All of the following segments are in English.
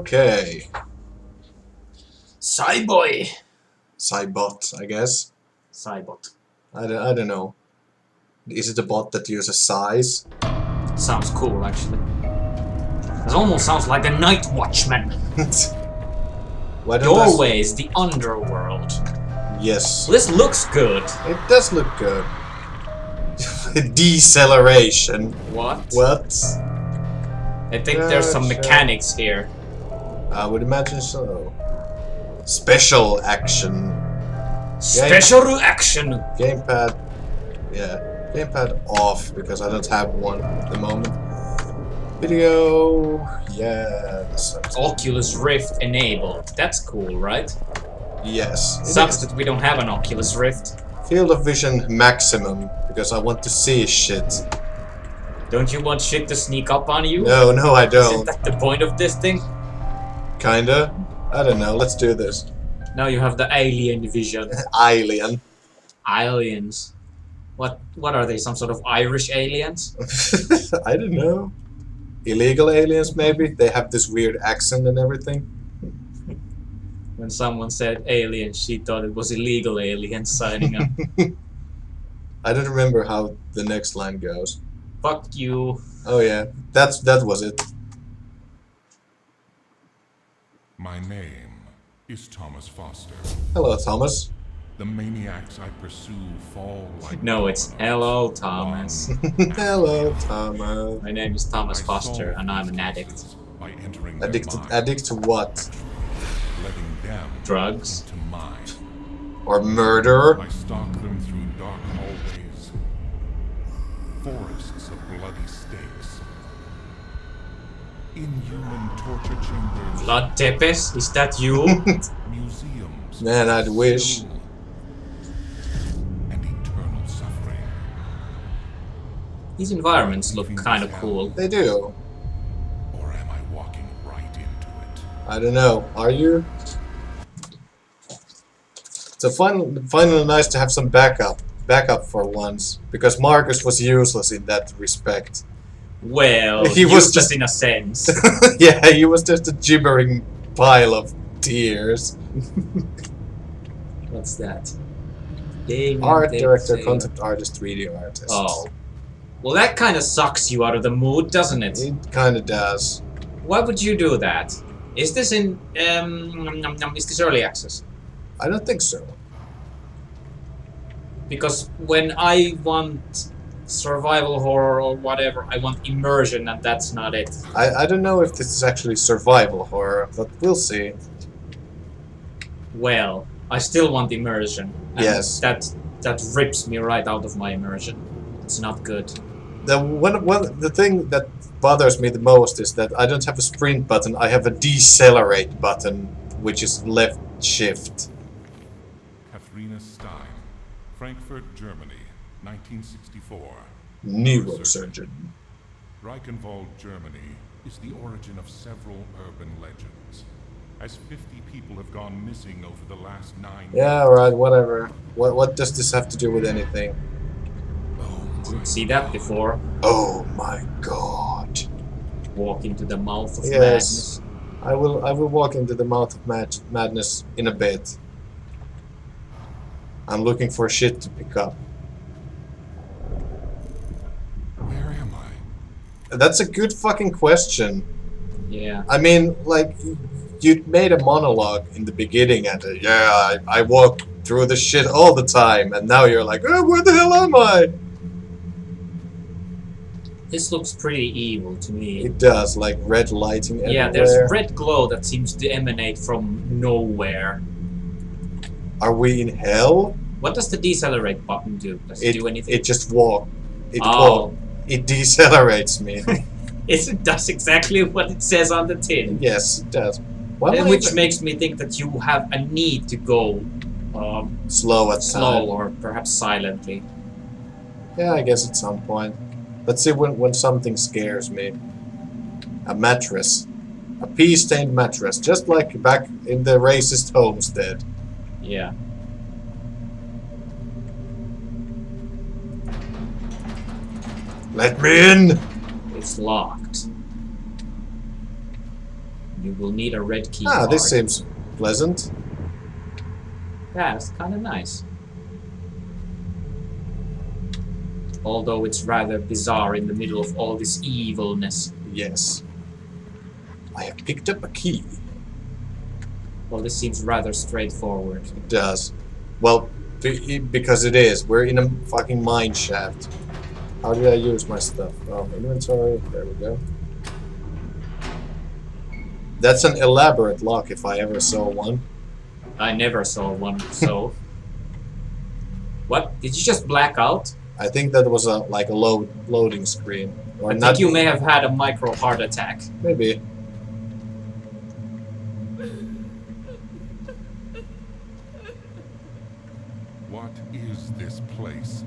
Okay. Cyboy. Cybot, I guess. Cybot. I don't know. Is it a bot that uses size? Sounds cool, actually. It almost sounds like a Night Watchman. Why don't Doorways, the Underworld. Yes. This looks good. It does look good. Deceleration. What? What? I think there's some mechanics here. I would imagine so. Special action. Special action! Gamepad. Yeah. Gamepad off because I don't have one at the moment. Video. Yes. Oculus Rift enabled. That's cool, right? Yes. Sucks that we don't have an Oculus Rift. Field of vision maximum because I want to see shit. Don't you want shit to sneak up on you? No, I don't. Isn't that the point of this thing? Kinda. I don't know. Let's do this. Now you have the alien vision. Alien. Aliens. What are they? Some sort of Irish aliens? I don't know. Illegal aliens, maybe? They have this weird accent and everything. When someone said alien, she thought it was illegal aliens signing up. I don't remember how the next line goes. Fuck you. Oh yeah, that was it. My name is Thomas Foster. Hello, Thomas. The maniacs I pursue fall like No, it's hello, Thomas. Hello, Thomas. My name is Thomas Foster, and I'm an addict. By entering Addict to what? letting them Drugs? into mine. Or murder? I stalk them through dark hallways, forests of bloody stakes, inhuman torture chambers, Blood Tepes? Is that you? museums, Man, I'd wish. school, and eternal suffering. These environments look kind of cool. They do. Or am I walking right into it? I don't know. Are you? So finally nice to have some backup for once, because Marcus was useless in that respect. Well, He was useless just- in a sense. Yeah, he was just a gibbering pile of tears. What's that? Art director, concept artist, 3D artist. Oh. Well, that kind of sucks you out of the mood, doesn't it? It kinda does. Why would you do that? Is this in is this early access? I don't think so. Because when I want survival horror or whatever, I want immersion, and that's not it. I don't know if this is actually survival horror, but we'll see. Well, I still want immersion. And Yes. That rips me right out of my immersion. It's not good. The thing that bothers me the most is that I don't have a sprint button, I have a decelerate button, which is left shift. Katharina Stein, Frankfurt, Germany, 1964. Neurosurgeon. Reichenwald, Germany, is the origin of several urban legends. As 50 people have gone missing over the last 9 years. Yeah, right, whatever. What does this have to do with anything? Didn't see that before. Oh my god. Walk into the mouth of Yes. madness. I will walk into the mouth of madness in a bit. I'm looking for shit to pick up. Where am I? That's a good fucking question. Yeah. I mean, like, you made a monologue in the beginning and yeah, I walk through the shit all the time, and now you're like, oh, where the hell am I? This looks pretty evil to me. It does, like red lighting everywhere. Yeah, there's red glow that seems to emanate from nowhere. Are we in hell? What does the decelerate button do? Does it do anything? It just walk. It Oh. walk. It decelerates me. It does exactly what it says on the tin. Yes, it does. Why am I Which even makes me think that you have a need to go slow at slow time? or perhaps silently. Yeah, I guess at some point. Let's see when something scares me. A mattress. A pea-stained mattress, just like back in the racist homestead. Yeah. Let me in! It's locked. You will need a red key Ah, card. this seems pleasant. Yeah, it's kind of nice. Although it's rather bizarre in the middle of all this evilness. Yes. I have picked up a key. Well, this seems rather straightforward. It does. Well, because it is. We're in a fucking mine shaft. How did I use my stuff? Oh, inventory. There we go. That's an elaborate lock if I ever saw one. I never saw one, so... What? Did you just black out? I think that was a like a loading screen. Or I not. think you may have had a micro heart attack. Maybe. What is this place?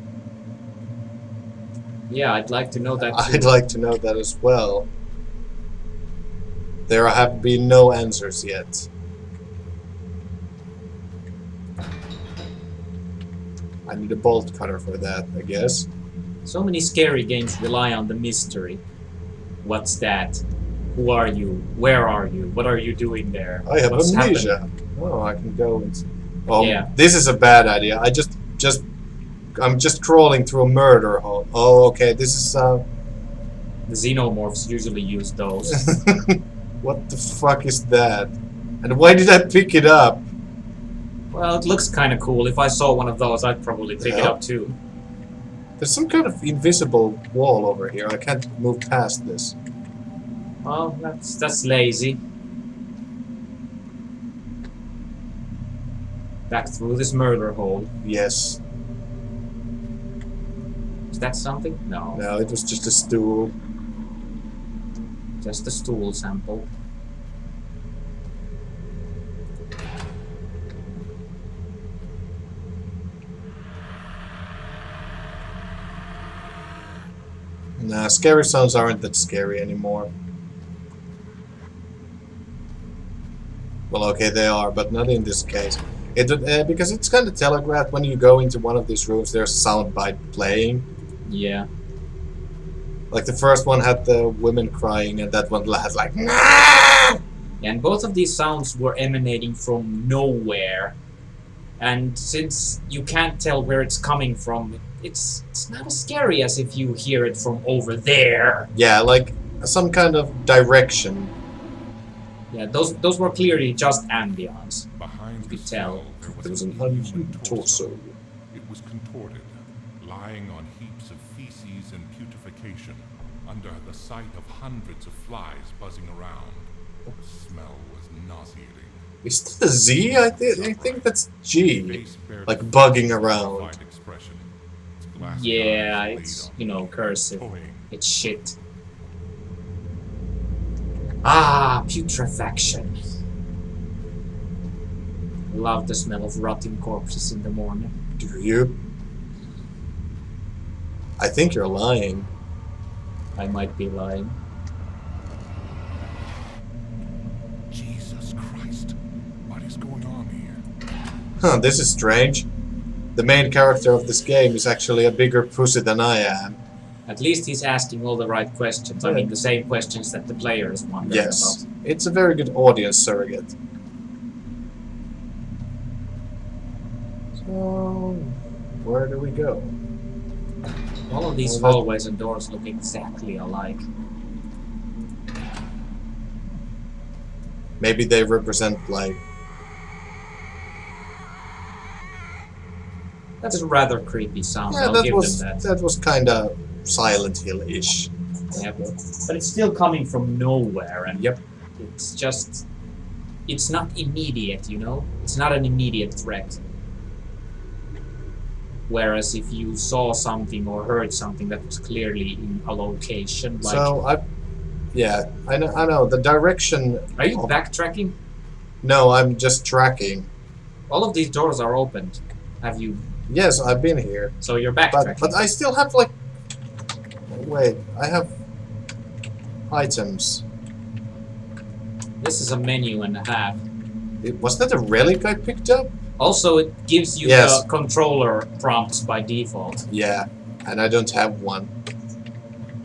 Yeah, I'd like to know that too. I'd like to know that as well. There have been no answers yet. I need a bolt cutter for that, I guess. So many scary games rely on the mystery. What's that? Who are you? Where are you? What are you doing there? I have What's amnesia. happening? Oh, I can go and... Oh, Yeah. this is a bad idea. I'm just crawling through a murder hole. Oh, okay, this is, The xenomorphs usually use those. What the fuck is that? And why did I pick it up? Well, it looks kind of cool. If I saw one of those, I'd probably pick it Yeah. up too. There's some kind of invisible wall over here. I can't move past this. Well, that's lazy. Back through this murder hole. Yes. Is that something? No. No, it was just a stool. Just a stool sample. Nah, scary sounds aren't that scary anymore. Well, okay, they are, but not in this case. Because it's kind of telegraphed when you go into one of these rooms, there's a soundbite playing. Yeah. Like the first one had the women crying, and that one had like, nah! And both of these sounds were emanating from nowhere. And since you can't tell where it's coming from, it's not as scary as if you hear it from over there. Yeah, like some kind of direction. Yeah, those were clearly just ambience. Behind You the could tell. skull, There was an an inhuman uneven torso. It was contorted, lying on heaps of feces and putrefaction, under the sight of hundreds of flies buzzing around. The smell was nauseating. Is that a Z? I think that's G. Face bared Like a bugging around. terrified expression. Its glass Yeah, eyes laid it's, on you know, me, cursive. toying. It's shit. Ah, putrefaction. Love the smell of rotting corpses in the morning. Do you? I think you're lying. I might be lying. Jesus Christ, what is going on here? Huh, this is strange. The main character of this game is actually a bigger pussy than I am. At least he's asking all the right questions. I Yeah. mean, the same questions that the players wonder Yes. about. It's a very good audience surrogate. So, where do we go? All of these Well, that- hallways and doors look exactly alike. Maybe they represent, like... That's a rather creepy sound. Yeah, I'll that give was them that. that was kinda Silent Hill-ish. Yeah, but it's still coming from nowhere, and Yep. it's just... It's not immediate, you know? It's not an immediate threat. Whereas if you saw something or heard something that was clearly in a location, like... So, I know, the direction... Are you of- backtracking? No, I'm just tracking. All of these doors are opened. Have you... Yes, I've been here. So you're backtracking. But I still have, like... Wait, I have... items. This is a menu and a half. Was that a relic I picked up? Also, it gives you Yes. the controller prompts by default. Yeah, and I don't have one.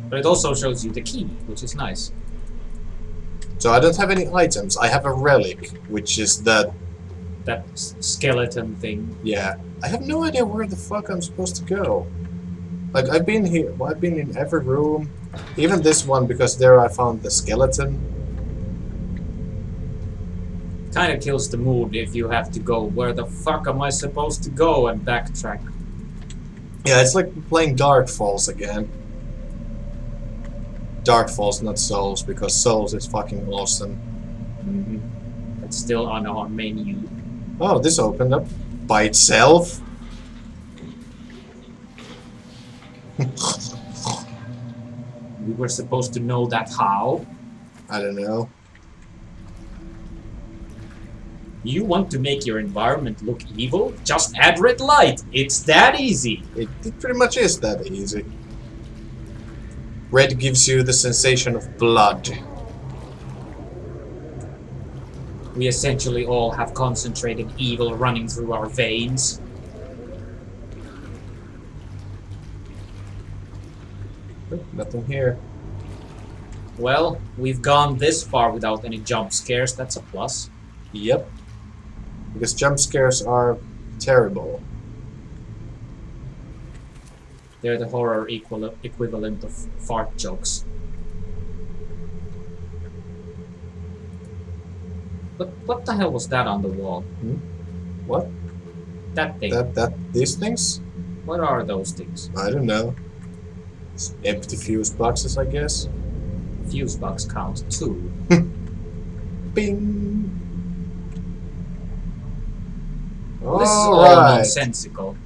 But it also shows you the key, which is nice. So I don't have any items. I have a relic, which is that. That skeleton thing. Yeah. I have no idea where the fuck I'm supposed to go. Like, I've been here. Well, I've been in every room. Even this one, because there I found the skeleton. Kind of kills the mood if you have to go, where the fuck am I supposed to go, and backtrack. Yeah, it's like playing Dark Falls again. Dark Falls, not Souls, because Souls is fucking awesome. Mm-hmm. It's still on our menu. Oh, this opened up by itself. We were supposed to know that how? I don't know. You want to make your environment look evil? Just add red light. It's that easy. It pretty much is that easy. Red gives you the sensation of blood. We essentially all have concentrated evil running through our veins. Nothing here. Well, we've gone this far without any jump scares. That's a plus. Yep. Because jump scares are terrible. They're the horror equivalent of fart jokes. But what the hell was that on the wall? What? That thing. These things? What are those things? I don't know. It's empty fuse boxes, I guess. Fuse box count 2. Bing! This is all Alright. nonsensical.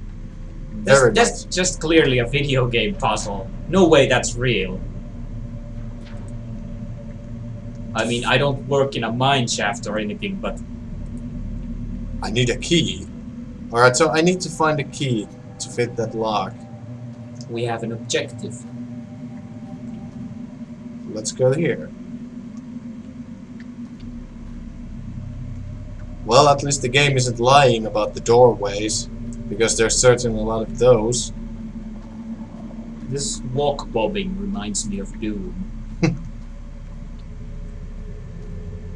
Very That's just clearly a video game puzzle. No way that's real. I mean, I don't work in a mine shaft or anything, but... I need a key. Alright, so I need to find a key to fit that lock. we have an objective. Let's go here. Well, at least the game isn't lying about the doorways, because there's certainly a lot of those. This walk bobbing reminds me of Doom.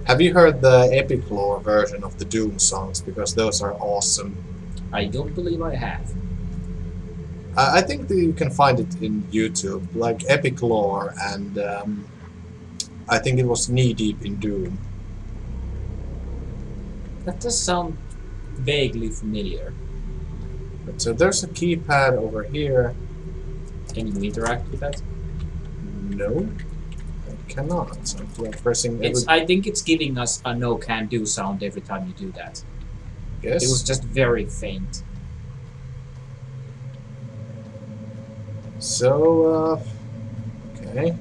Have you heard the Epic Lore version of the Doom songs? Because those are awesome. I don't believe I have. I think that you can find it in YouTube, like Epic Lore, and I think it was Knee Deep in Doom. That does sound vaguely familiar. But, so there's a keypad over here. Can you interact with that? No, I cannot. I'm pressing. I think it's giving us a no can do sound every time you do that. Yes. It was just very faint. So, okay.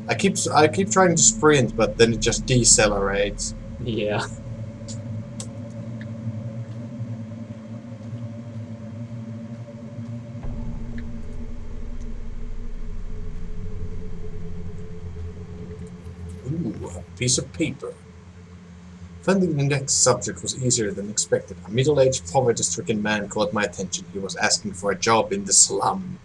I keep trying to sprint, but then it just decelerates. Yeah. Ooh, a piece of paper. Finding the next subject was easier than expected. A middle-aged, poverty-stricken man caught my attention. He was asking for a job in the slum.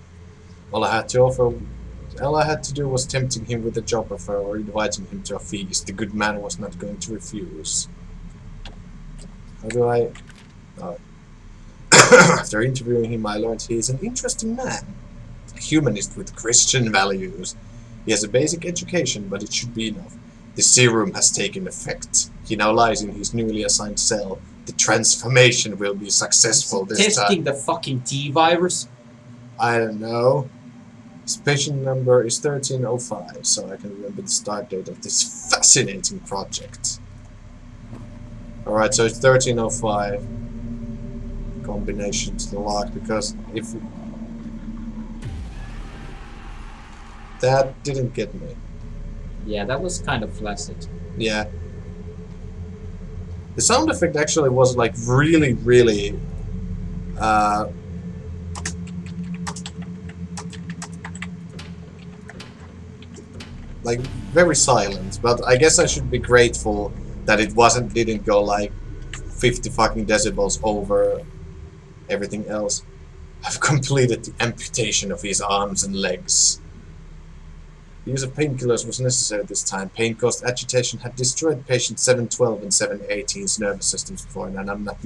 All I had to do was tempting him with a job offer or inviting him to a feast. The good man was not going to refuse. How do I... Oh. After interviewing him, I learned he is an interesting man. A humanist with Christian values. He has a basic education, but it should be enough. The serum has taken effect. He now lies in his newly assigned cell. The transformation will be successful this time. Testing the fucking T-virus? I don't know. His patient number is 1305, so I can remember the start date of this fascinating project. Alright, so it's 1305. Combination to the lock, because if... That didn't get me. Yeah, that was kind of flaccid. Yeah. The sound effect actually was like really, really... like very silent, but I guess I should be grateful that it didn't go like 50 fucking decibels over everything else. I've completed the amputation of his arms and legs. The use of painkillers was necessary this time. Pain-caused agitation had destroyed patient 712 and 718's nervous systems before, and I'm not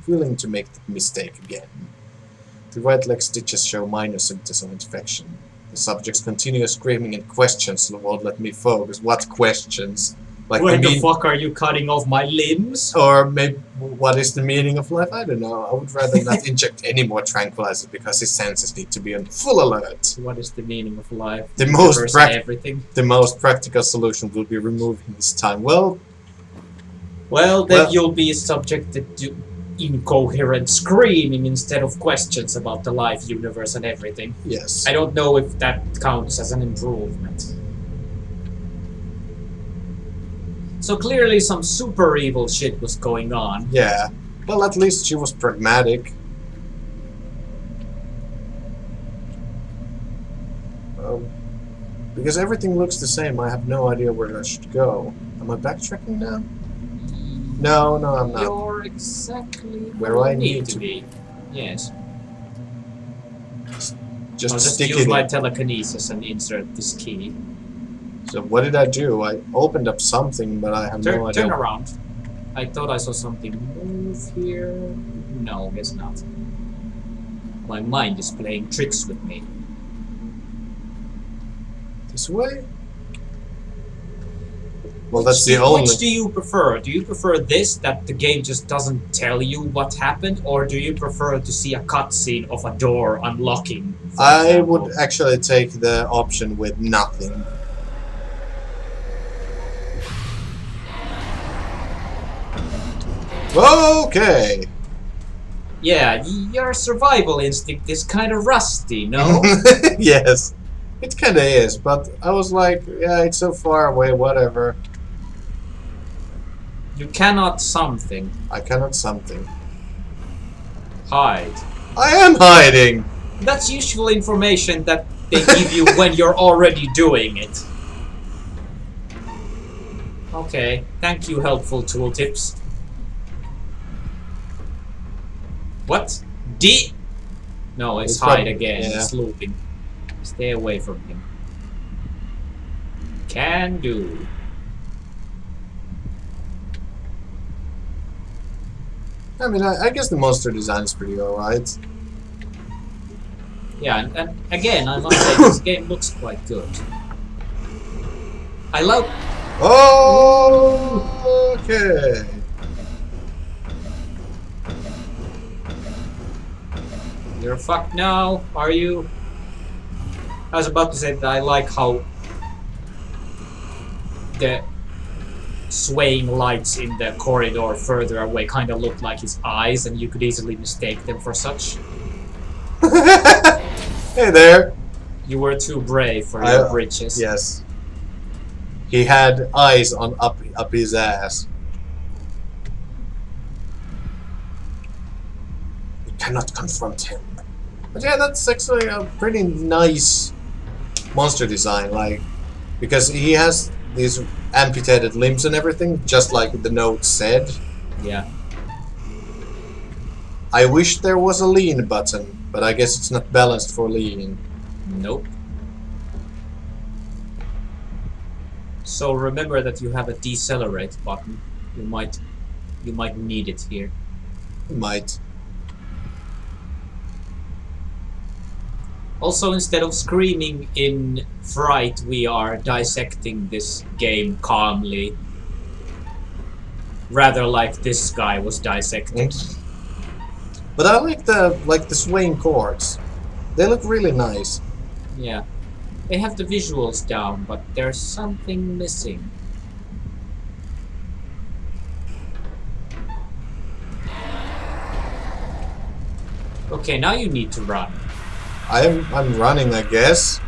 willing to make the mistake again. The right leg stitches show minor symptoms of infection. The subject's continuous screaming and questions won't let me focus. What questions? Like Where the fuck are you cutting off my limbs? Or maybe, what is the meaning of life? I don't know. I would rather not inject any more tranquilizers because his senses need to be on full alert. What is the meaning of life? The most practical solution will be removing his time. Well, then you'll be subjected to incoherent screaming instead of questions about the life, universe, and everything. Yes. I don't know if that counts as an improvement. So clearly some super evil shit was going on. Yeah. Well, at least she was pragmatic. Because everything looks the same, I have no idea where I should go. Am I backtracking now? No, I'm not. You're exactly where I need to be. Yes. Just I'll just stick use it my in. telekinesis and insert this key. So what did I do? I opened up something, but I have no idea. Turn around. I thought I saw something move here. No, guess not. My mind is playing tricks with me. This way? Well, that's the only... Which do you prefer? Do you prefer this, that the game just doesn't tell you what happened, or do you prefer to see a cutscene of a door unlocking? I would actually take the option with nothing. Okay. Yeah, your survival instinct is kind of rusty, no? Yes, it kind of is, but I was like, yeah, it's so far away, whatever. You cannot something. I cannot something. Hide. I am hiding! That's useful information that they give you when you're already doing it. Okay, thank you, helpful tooltips. What? No, it's hide again. Yeah. It's looping. Stay away from him. Can do. I mean, I guess the monster design is pretty alright. Yeah, and again, I must say this game looks quite good. I love. Oh, okay. You're fucked now, are you? I was about to say that I like how the swaying lights in the corridor further away kind of look like his eyes, and you could easily mistake them for such. Hey there. You were too brave for your britches. Yes. He had eyes on up his ass. You cannot confront him. But yeah, that's actually a pretty nice monster design, like, because he has these amputated limbs and everything, just like the note said. Yeah. I wish there was a lean button, but I guess it's not balanced for lean. Nope. So remember that you have a decelerate button. You might need it here. Might. Also, instead of screaming in fright, we are dissecting this game calmly. Rather like this guy was dissected. But I like the swaying chords. They look really nice. Yeah. They have the visuals down, but there's something missing. Okay, now you need to run. I'm running, I guess.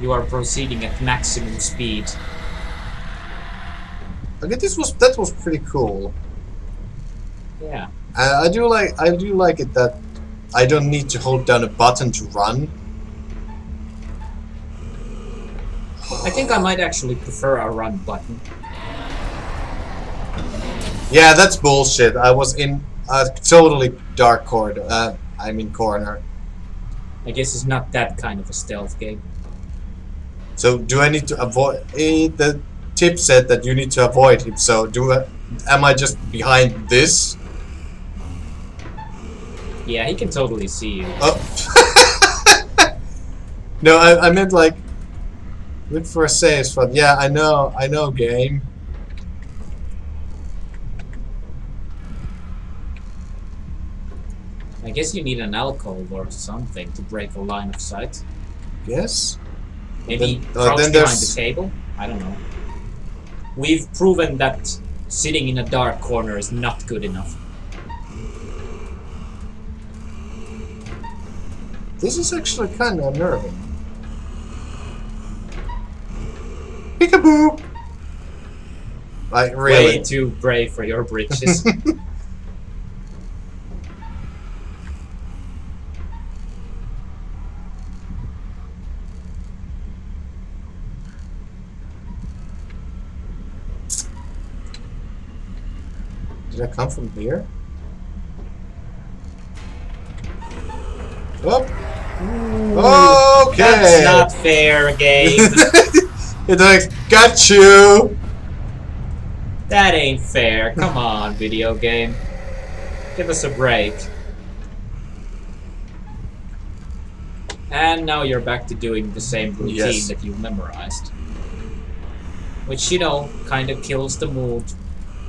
You are proceeding at maximum speed. Okay, that was pretty cool. Yeah. I do like it that I don't need to hold down a button to run. I think I might actually prefer a run button. Yeah, that's bullshit. I was in a totally dark corridor. corner. I guess it's not that kind of a stealth game. So do I need to avoid? The tip said that you need to avoid him. So am I just behind this? Yeah, he can totally see you. Oh. No, I meant like look for a safe spot. Yeah, I know, game. I guess you need an alcohol or something to break a line of sight. Yes. Maybe Then crouch behind there's- the table? I don't know. We've proven that sitting in a dark corner is not good enough. This is actually kind of unnerving. Peekaboo! Like, really? Way too brave for your britches. Did I come from here? Oh! Okay! That's not fair, game. It's like, got you! That ain't fair. Come on, video game. Give us a break. And now you're back to doing the same routine Yes. that you memorized. Which, you know, kind of kills the mood.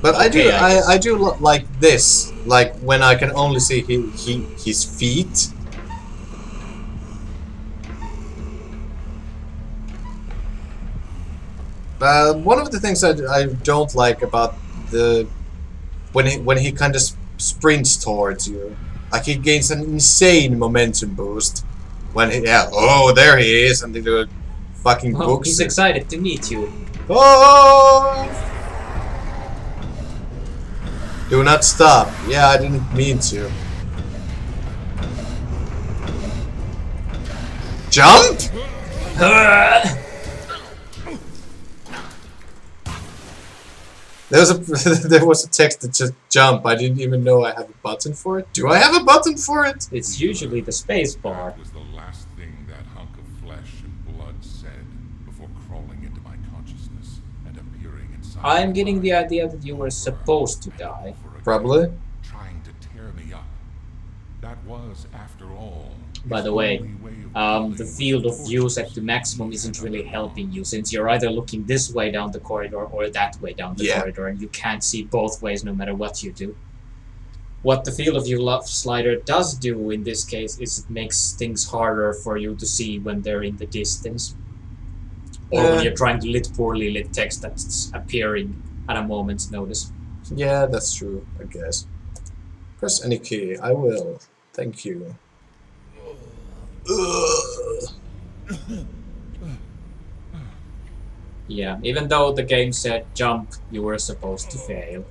But Okay, I do like this, like when I can only see his feet. One of the things I don't like about the when he kind of sprints towards you, like he gains an insane momentum boost when he there he is, and they do fucking Oh, books. he's excited to meet you. Oh! Do not stop. Yeah, I didn't mean to. Jump? There was a text that just jump. I didn't even know I have a button for it. Do I have a button for it? It's usually the space bar. That was the last thing that hunk of flesh and blood said before crawling into my consciousness and appearing inside. I'm getting the idea that you were supposed to die. Probably. Trying to tear me up. That was, after all, By the way, the field of view set to maximum isn't really helping you, since you're either looking this way down the corridor or that way down the corridor, and you can't see both ways no matter what you do. What the field of view slider does do in this case is it makes things harder for you to see when they're in the distance. Or when you're trying to poorly lit text that's appearing at a moment's notice. Yeah, that's true, I guess. Press any key. I will. Thank you. Yeah, even though the game said jump, you were supposed to fail.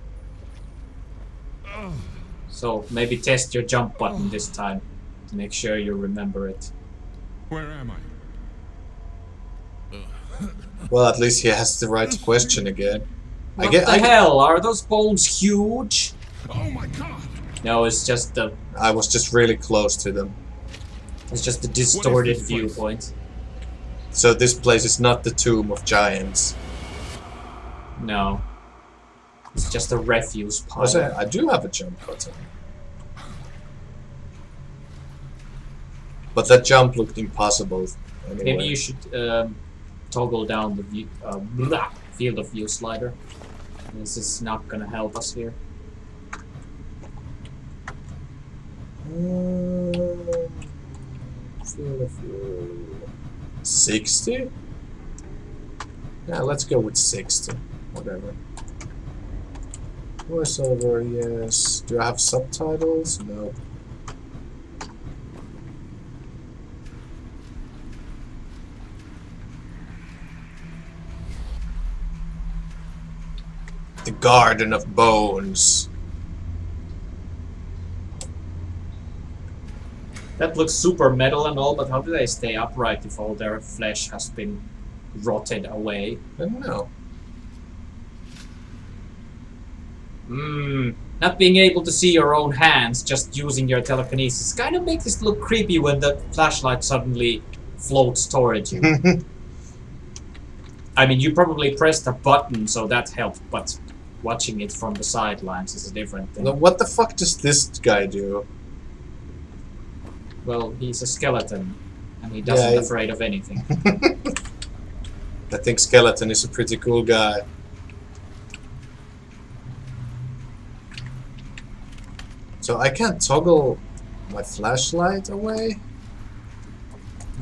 So maybe test your jump button this time to make sure you remember it. Where am I? Well, at least he has the right question again. What the hell? Are those bones huge? Oh my god! No, it's just the I was just really close to them. distorted this place? viewpoint. So this place is not the tomb of giants. No. It's just a refuse pile. I do have a jump button. But that jump looked impossible anyway. Maybe you should toggle down the view, field of view slider. This is not gonna help us here. Field of view. 60? Yeah, let's go with 60. Whatever. Voiceover, yes. Do I have subtitles? No. The Garden of Bones. That looks super metal and all, but how do they stay upright if all their flesh has been rotted away? I don't know. Not being able to see your own hands, just using your telekinesis, kind of makes this look creepy when the flashlight suddenly floats towards you. I mean, you probably pressed a button, so that helped, but watching it from the sidelines is a different thing. Now, what the fuck does this guy do? Well, he's a skeleton, and he doesn't afraid of anything. I think Skeleton is a pretty cool guy. So I can't toggle my flashlight away?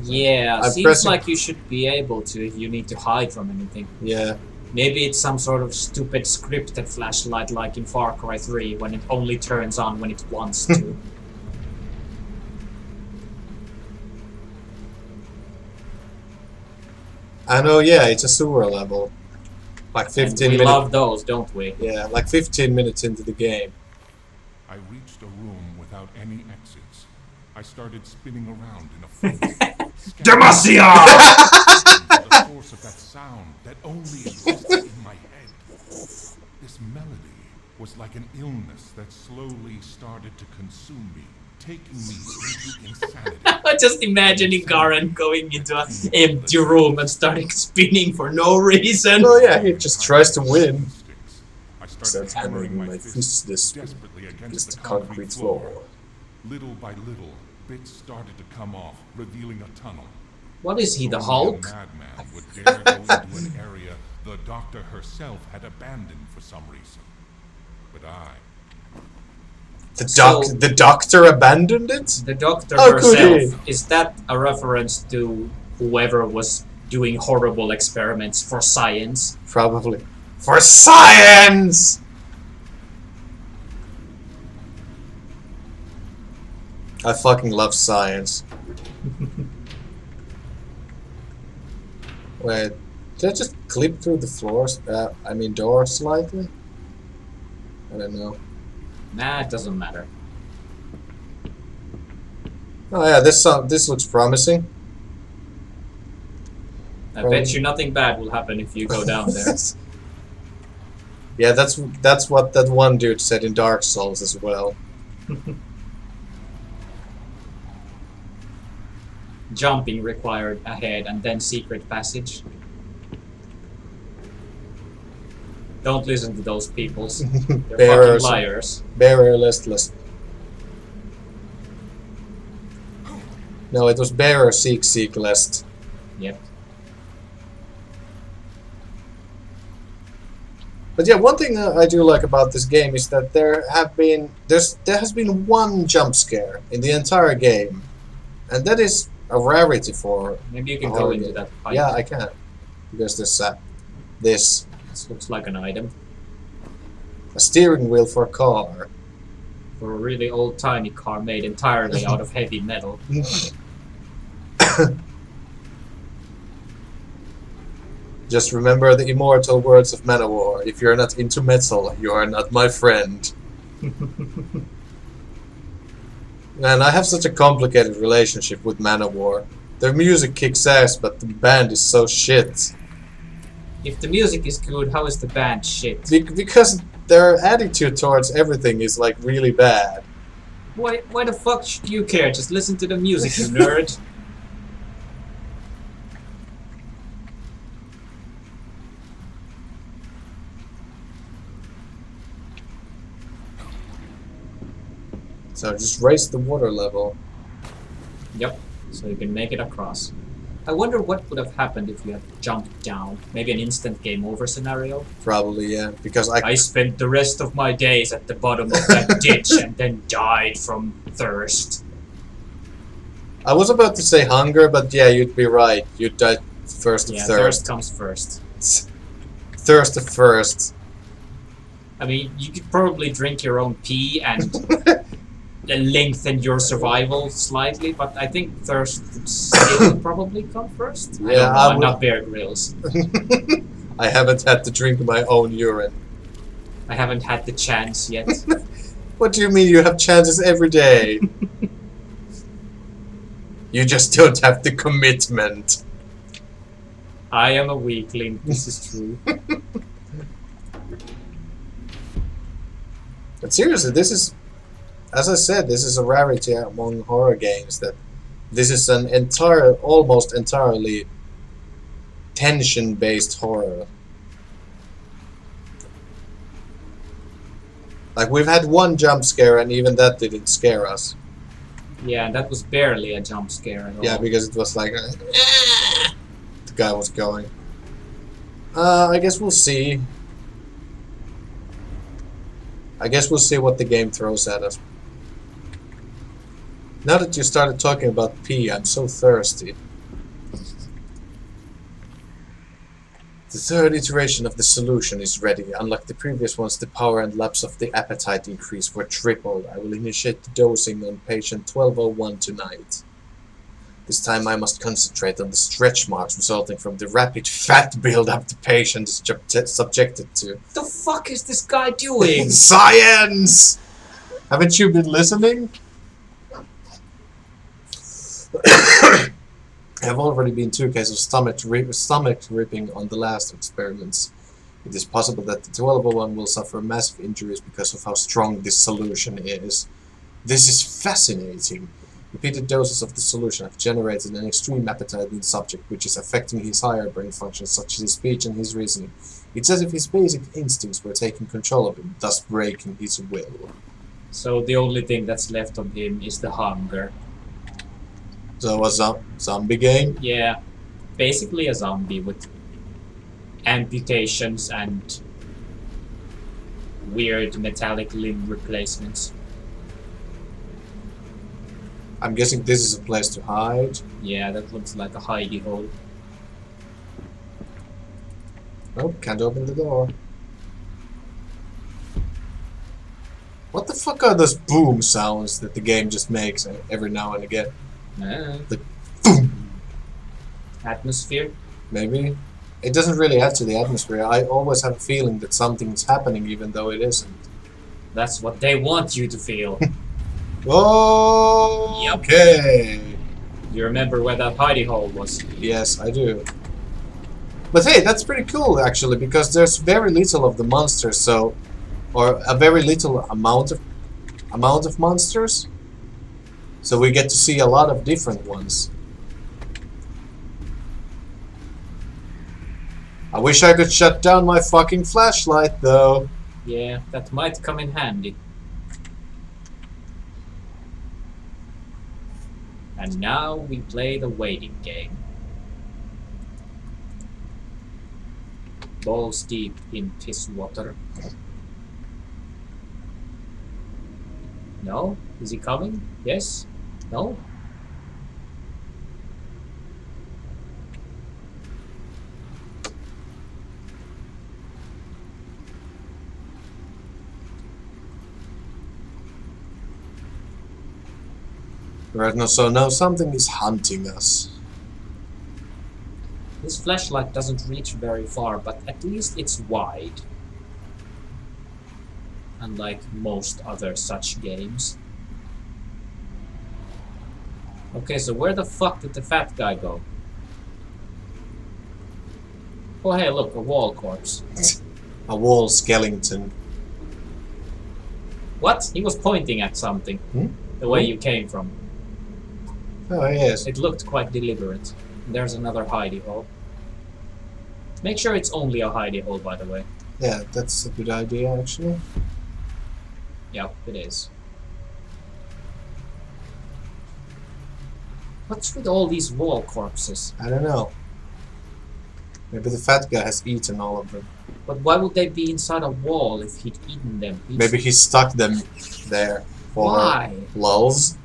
Yeah, I'm seems pressing- like you should be able to if you need to hide from anything. Yeah. Maybe it's some sort of stupid scripted flashlight like in Far Cry 3 when it only turns on when it wants to. I know, yeah, it's a sewer level. Like 15 And we minutes. love those, don't we? Yeah, like 15 minutes into the game. I reached a room without any exits. I started spinning around in a frenzy. Demacia! The source of that sound that only existed in my head. This melody was like an illness that slowly started to consume me, taking me into insanity. Just imagining Garen going into an empty room and starting spinning for no reason. Oh yeah, he just tries to win. I Starts started hammering my fists this desperately against the concrete concrete floor. floor. Little by little, bits started to come off, revealing a tunnel. What is he, the Only Hulk? A madman would dare go into an area the doctor herself had abandoned for some reason. But I... The doctor abandoned it? The doctor How could herself, is that a reference to whoever was doing horrible experiments for science? Probably. For science! I fucking love science. Wait, did I just clip through the floors? Door slightly? I don't know. Nah, it doesn't matter. Oh yeah, this looks promising. I bet you nothing bad will happen if you go down there. Yeah, that's what that one dude said in Dark Souls as well. Jumping required ahead and then secret passage. Don't listen to those peoples. They're Bearers. fucking liars. Bearer listless. No, it was bearer seek lest. Yep. But yeah, one thing I do like about this game is that there has been one jump scare in the entire game, and that is a rarity for. Maybe you can a go horror into game. that pipe. Yeah, I can, because there's this This looks like an item. a steering wheel for a car. For a really old tiny car made entirely out of heavy metal. Just remember the immortal words of Manowar. If you're not into metal, you are not my friend. Man, I have such a complicated relationship with Manowar. Their music kicks ass, but the band is so shit. If the music is good, how is the band shit? Because their attitude towards everything is like really bad. Why the fuck should you care? Just listen to the music, you nerd. So just raise the water level. Yep, so you can make it across. I wonder what would have happened if you had jumped down. Maybe an instant game over scenario? Probably, yeah. Because I spent the rest of my days at the bottom of that ditch and then died from thirst. I was about to say hunger, but yeah, you'd be right. You'd die first of Yeah, thirst. thirst comes first. Thirst of first. I mean, you could probably drink your own pee and lengthen your survival slightly, but I think thirst would still probably come first. I Yeah, don't know, I I'm would- not Bear Grylls. I haven't had to drink my own urine. I haven't had the chance yet. What do you mean you have chances every day? You just don't have the commitment. I am a weakling, this is true. But seriously, this is, as I said, this is a rarity among horror games that this is an almost entirely tension-based horror. Like, we've had one jump scare and even that didn't scare us. Yeah, that was barely a jump scare at all. Yeah, because it was like... the guy was going. I guess we'll see. I guess we'll see what the game throws at us. Now that you started talking about pee, I'm so thirsty. The third iteration of the solution is ready. Unlike the previous ones, the power and lapse of the appetite increase were tripled. I will initiate the dosing on patient 1201 tonight. This time I must concentrate on the stretch marks resulting from the rapid fat buildup the patient is subjected to. What the fuck is this guy doing? Science! Haven't you been listening? There have already been 2 cases of stomach ripping on the last experiments. It is possible that the 1201 will suffer massive injuries because of how strong this solution is. This is fascinating. Repeated doses of the solution have generated an extreme appetite in the subject, which is affecting his higher brain functions such as his speech and his reasoning. It's as if his basic instincts were taking control of him, thus breaking his will. So the only thing that's left of him is the hunger. So a zombie game? Yeah, basically a zombie with amputations and weird metallic limb replacements. I'm guessing this is a place to hide. Yeah, that looks like a hidey hole. Nope, can't open the door. What the fuck are those boom sounds that the game just makes every now and again? The boom! Atmosphere? Maybe. It doesn't really add to the atmosphere. I always have a feeling that something's happening even though it isn't. That's what they want you to feel. Oh, Yep. okay. You remember where that hidey hole was? Yes, I do. But hey, that's pretty cool actually, because there's very little of the monsters, so, or a very little amount of monsters. So we get to see a lot of different ones. I wish I could shut down my fucking flashlight though. Yeah, that might come in handy. And now we play the waiting game. Balls deep in piss water. No? Is he coming? Yes? No? Right now, so now something is hunting us. This flashlight doesn't reach very far, but at least it's wide. Unlike most other such games. Okay, so where the fuck did the fat guy go? Oh hey, look, a wall corpse. A wall skeleton. What? He was pointing at something. The way you came from. Oh yes. It looked quite deliberate. There's another hidey hole. Make sure it's only a hidey hole, by the way. Yeah, that's a good idea actually. Yep, it is. What's with all these wall corpses? I don't know. Maybe the fat guy has eaten all of them. But why would they be inside a wall if he'd eaten them? Maybe he stuck them there for Why? lulls.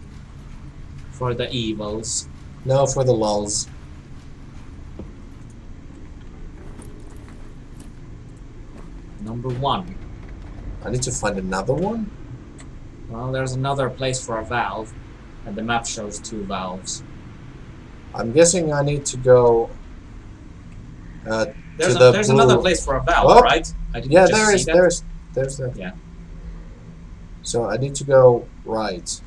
For the evils. No, for the lulls. Number 1. I need to find another one? Well, there's another place for a valve. And the map shows 2 valves. I'm guessing I need to go There's, to the there's blue... another place for a valve, Oh, right? I didn't yeah, just see that. there's that. Yeah. So I need to go right.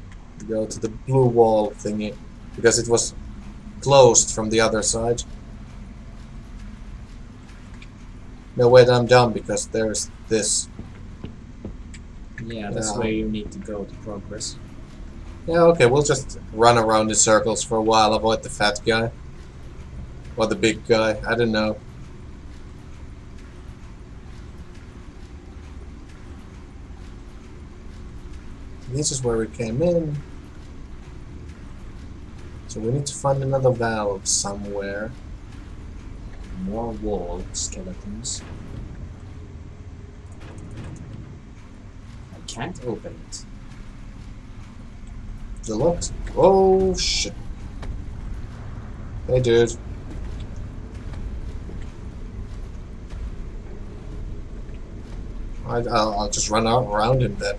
Go to the blue wall thingy. Because it was closed from the other side. No, wait, I'm down because there's this. Yeah, that's Yeah. where you need to go to progress. Yeah, okay, we'll just run around in circles for a while, avoid the fat guy. Or the big guy, I don't know. This is where we came in. So we need to find another valve somewhere. More wall skeletons. I can't open it. Is it locked? Oh shit. Hey dude. I'll just run out around him then.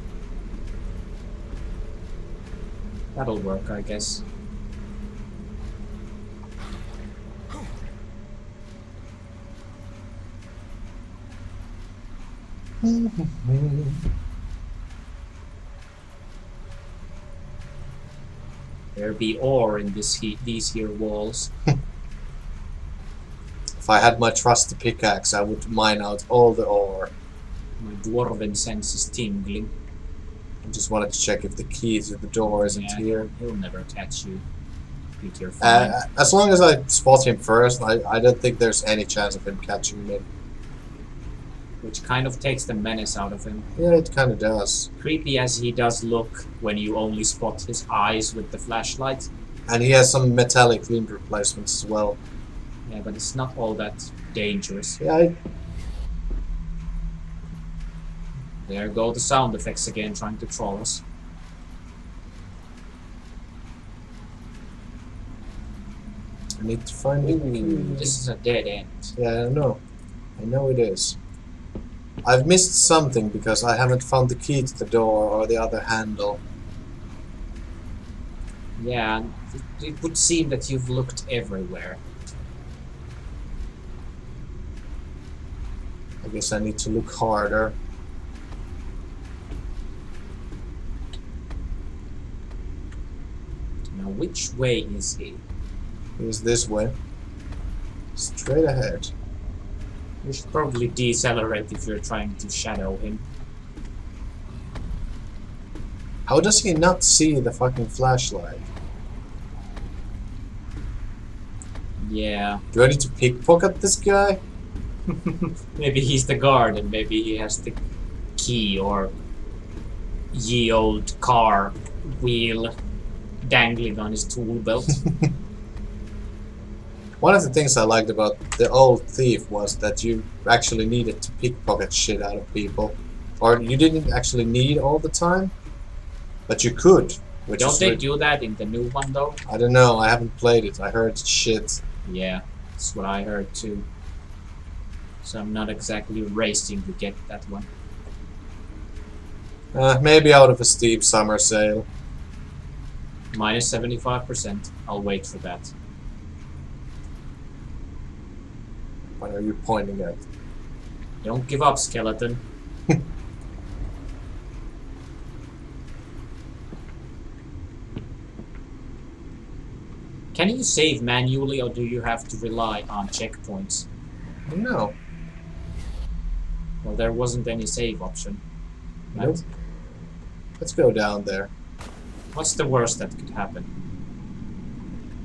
That'll work, I guess. There be ore in these here walls. If I had my trusty pickaxe, I would mine out all the ore. My dwarven sense is tingling. I just wanted to check if the key to the door isn't here. He'll never catch you. You're fine. As long as I spot him first, I don't think there's any chance of him catching me. Which kind of takes the menace out of him. Yeah, it kind of does. Creepy as he does look when you only spot his eyes with the flashlight. And he has some metallic limb replacements as well. Yeah, but it's not all that dangerous. Yeah, There go the sound effects again, trying to troll us. I need to find the key. This is a dead end. Yeah, I know. I know it is. I've missed something because I haven't found the key to the door or the other handle. Yeah, it would seem that you've looked everywhere. I guess I need to look harder. Now, which way is he? Here's this way. Straight ahead. You should probably decelerate if you're trying to shadow him. How does he not see the fucking flashlight? Yeah. Do I need to pickpocket this guy? Maybe he's the guard and maybe he has the key or ye old car wheel dangling on his tool belt. One of the things I liked about the old thief was that you actually needed to pickpocket shit out of people. Or you didn't actually need all the time, but you could. Which Don't they do that in the new one though? I don't know, I haven't played it. I heard shit. Yeah, that's what I heard too. So I'm not exactly racing to get that one. Maybe out of a steep summer sale. Minus 75%. I'll wait for that. What are you pointing at? Don't give up, skeleton. Can you save manually or do you have to rely on checkpoints? No. Well, there wasn't any save option. Right? Nope. Let's go down there. What's the worst that could happen?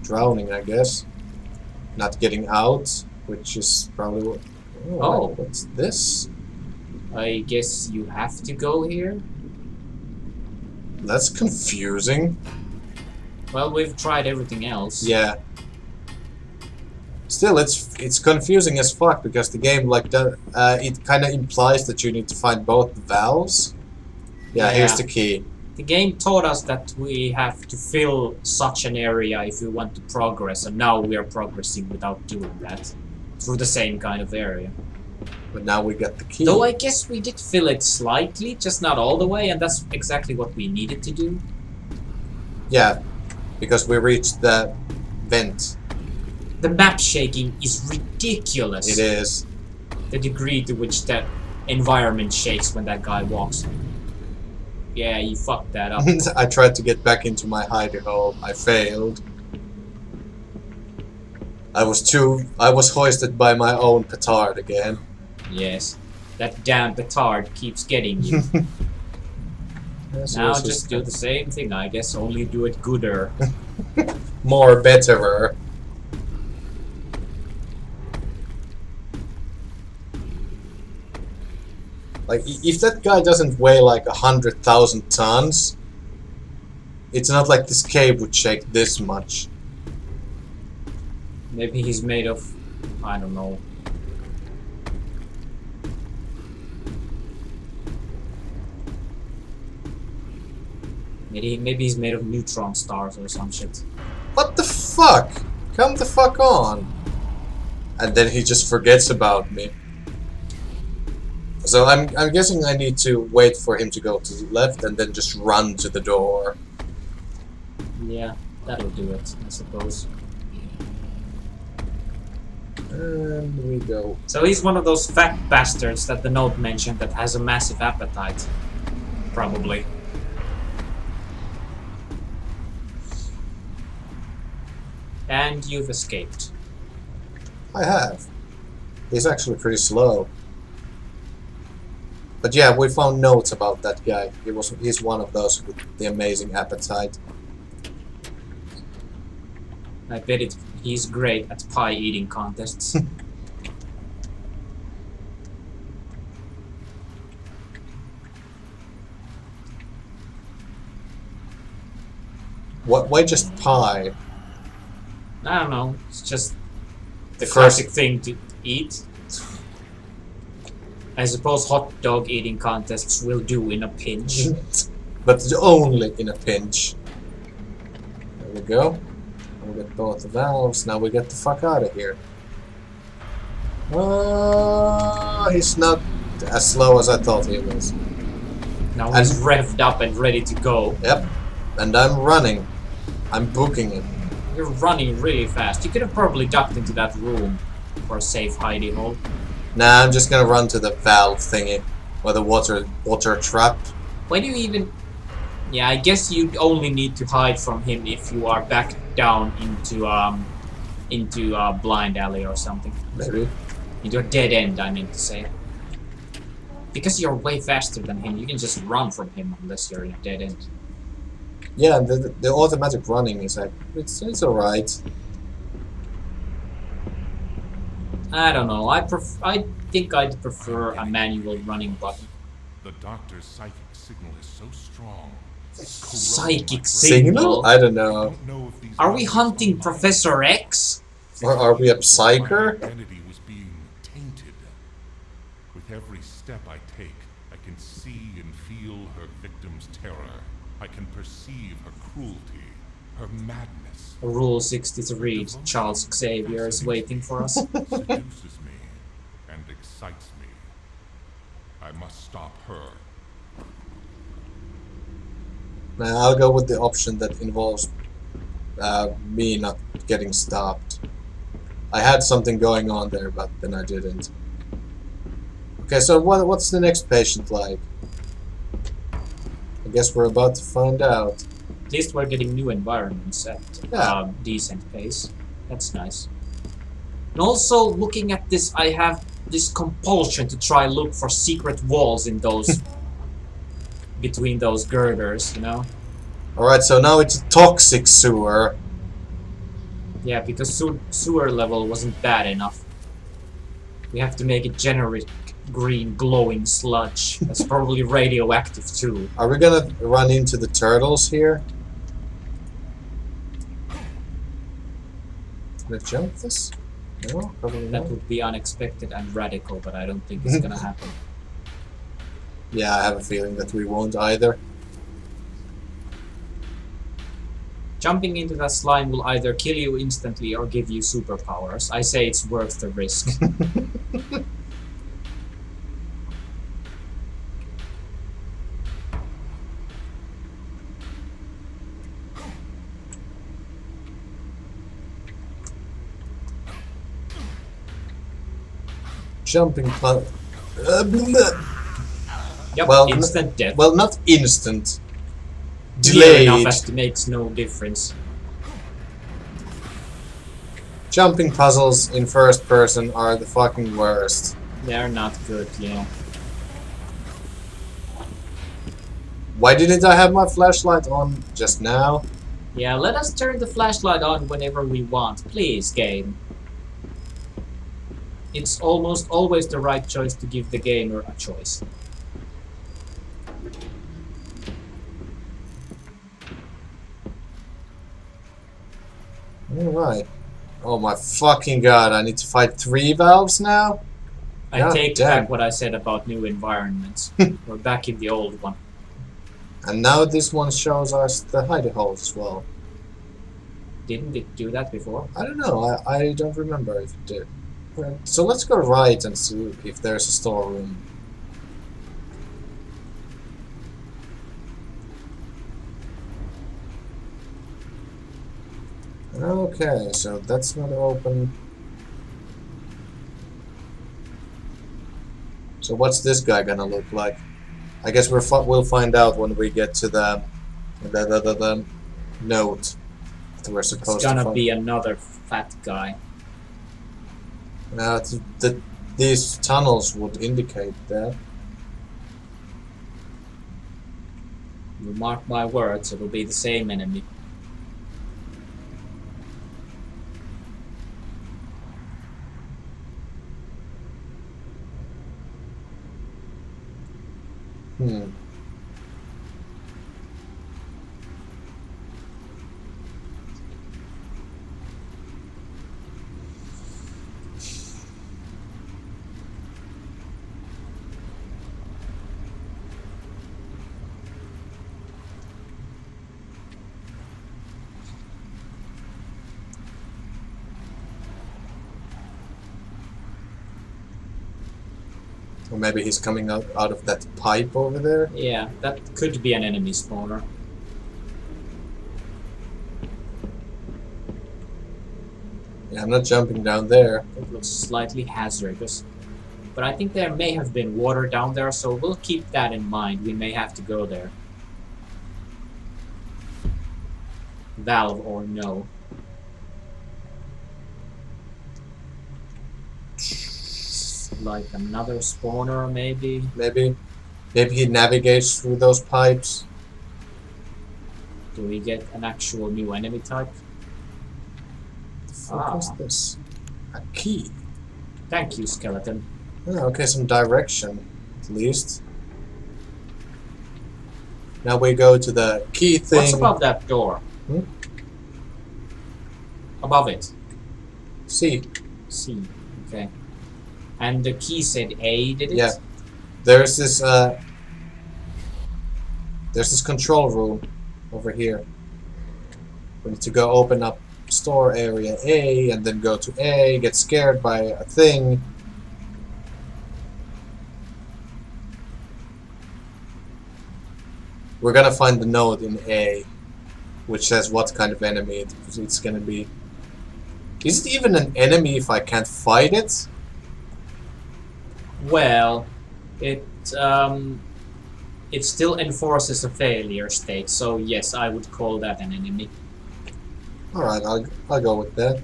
Drowning, I guess. Not getting out, which is probably what... Oh. What's this? I guess you have to go here? That's confusing. Well, we've tried everything else. Yeah. Still, it's confusing as fuck because the game it kind of implies that you need to find both valves. Yeah, here's the key. The game taught us that we have to fill such an area if we want to progress, and now we are progressing without doing that. Through the same kind of area. But now we got the key. Though I guess we did fill it slightly, just not all the way, and that's exactly what we needed to do. Yeah, because we reached the vent. The map shaking is ridiculous. It is. The degree to which that environment shakes when that guy walks. Yeah, you fucked that up. I tried to get back into my hidey hole. I failed. I was hoisted by my own petard again. Yes. That damn petard keeps getting you. Yes, Now yes, just yes. do the same thing, I guess, only do it gooder. More betterer. Like, if that guy doesn't weigh like 100,000 tons, it's not like this cave would shake this much. Maybe he's made of, I don't know. Maybe he's made of neutron stars or some shit. What the fuck? Come the fuck on. And then he just forgets about me. So I'm guessing I need to wait for him to go to the left and then just run to the door. Yeah, that'll do it, I suppose. And we go. So he's one of those fat bastards that the note mentioned that has a massive appetite. Probably. And you've escaped. I have. He's actually pretty slow. But yeah, we found notes about that guy. He's one of those with the amazing appetite. I bet he's great at pie eating contests. Why just pie? I don't know, it's just the First- classic thing to eat. I suppose hot dog eating contests will do in a pinch. But only in a pinch. There we go. We get both the valves. Now we get the fuck out of here. He's not as slow as I thought he was. Now he's revved up and ready to go. Yep. And I'm running. I'm booking it. You're running really fast. You could have probably ducked into that room for a safe hidey hole. Nah, I'm just gonna run to the valve thingy. Or the water trap. Why do you even... Yeah, I guess you only need to hide from him if you are back down into a blind alley or something. Maybe. Into a dead end, I meant to say. Because you're way faster than him, you can just run from him unless you're in a dead end. Yeah, the automatic running is like, it's alright. I don't know. I think I'd prefer a manual running button. The doctor's psychic signal is so strong. it corrodes my Psychic brain. signal? I don't I know. don't know if these Are we memories hunting mine. Professor X? Or are we a My psyker? identity was being tainted. With every step I take, I can see and feel her victim's terror. I can perceive her cruelty, her madness. Rule 63, Charles Xavier is waiting for us. Seduces me and excites me. I must stop her. Nah, I'll go with the option that involves me not getting stopped. I had something going on there, but then I didn't. Okay, so what's the next patient like? I guess we're about to find out. At least we're getting new environments at Yeah. decent pace. That's nice. And also, looking at this, I have this compulsion to try look for secret walls in those... between those girders, you know? Alright, so now it's a toxic sewer. Yeah, because sewer level wasn't bad enough. We have to make it generic green glowing sludge. That's probably radioactive too. Are we gonna run into the turtles here? Can I jump this? No, probably That not. would be unexpected and radical, but I don't think it's gonna happen. Yeah, I have a feeling that we won't either. Jumping into that slime will either kill you instantly or give you superpowers. I say it's worth the risk. Jumping Yep, Well, instant death. well, not instant. Near Delayed. enough as it makes no difference. Jumping puzzles in first person are the fucking worst. They're not good, yeah. Why didn't I have my flashlight on just now? Yeah, let us turn the flashlight on whenever we want. Please, game. It's almost always the right choice to give the gamer a choice. Alright. Oh my fucking god, I need to fight 3 valves now? I God take damn. back what I said about new environments. We're back in the old one. And now this one shows us the hidey holes as well. Didn't it do that before? I don't know, I don't remember if it did. So let's go right and see if there's a storeroom. Okay, so that's not open. So what's this guy gonna look like? I guess we'll find out when we get to the note that we're supposed It's to gonna find. be another fat guy. Now, these tunnels would indicate that. You mark my words, it'll be the same enemy. Hmm. Or maybe he's coming out of that pipe over there. Yeah, that could be an enemy spawner. Yeah, I'm not jumping down there. It looks slightly hazardous. But I think there may have been water down there, so we'll keep that in mind. We may have to go there. Valve or no. Like another spawner, maybe? Maybe he navigates through those pipes. Do we get an actual new enemy type? What is this? A key. Thank you, skeleton. Oh, okay, some direction, at least. Now we go to the key thing. What's above that door? Hmm? Above it. See, C. Okay. And the key said A, did it? yeah. There's this control room over here. We need to go open up store area A and then go to A, get scared by a thing. We're gonna find the node in A, which says what kind of enemy it's gonna be. Is it even an enemy if I can't fight it? Well, it still enforces a failure state, so yes, I would call that an enemy. Alright, I'll go with that.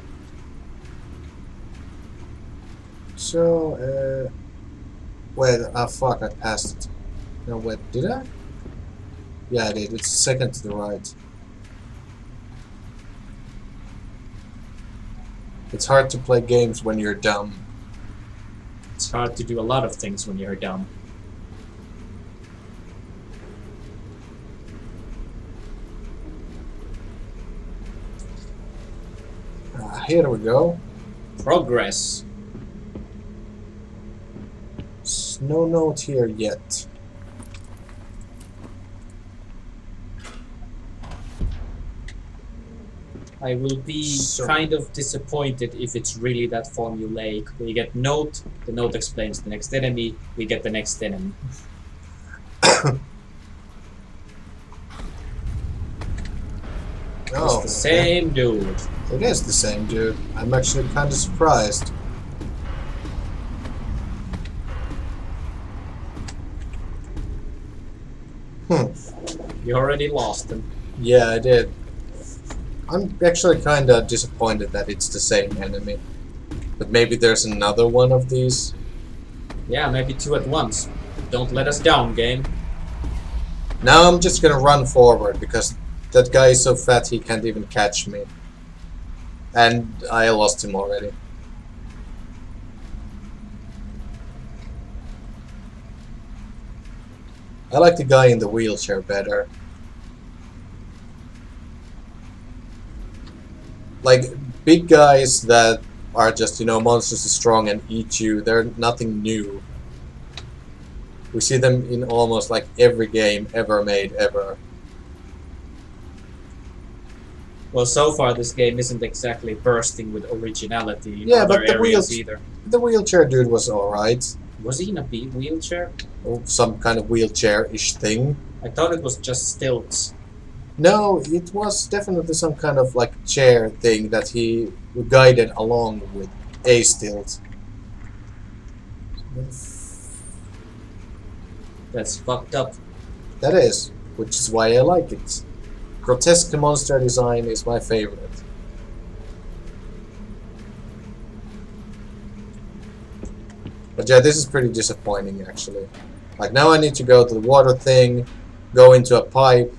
So, wait, fuck, I passed it. No, wait, did I? Yeah, I did. It's second to the right. It's hard to play games when you're dumb. It's hard to do a lot of things when you're dumb. Here we go. Progress. No note here yet. I will be So- kind of disappointed if it's really that formulaic. We get note, the note explains the next enemy, we get the next enemy. It's Oh, the same dude. it is the same dude. I'm actually kind of surprised. You already lost him. Yeah, I did. I'm actually kind of disappointed that it's the same enemy. But maybe there's another one of these. Yeah, maybe two at once. Don't let us down, game. Now I'm just gonna run forward because that guy is so fat he can't even catch me. And I lost him already. I like the guy in the wheelchair better. Like, big guys that are just, you know, monstrously strong and eat you, they're nothing new. We see them in almost like every game ever made, ever. Well, so far this game isn't exactly bursting with originality in Yeah, other but the areas wheels- either. The wheelchair dude was alright. Was he in a wheelchair? Or some kind of wheelchair-ish thing. I thought it was just stilts. No, it was definitely some kind of like chair thing that he guided along with a stilt. That's fucked up. That is, which is why I like it. Grotesque monster design is my favorite. But yeah, this is pretty disappointing actually. Like now I need to go to the water thing, go into a pipe.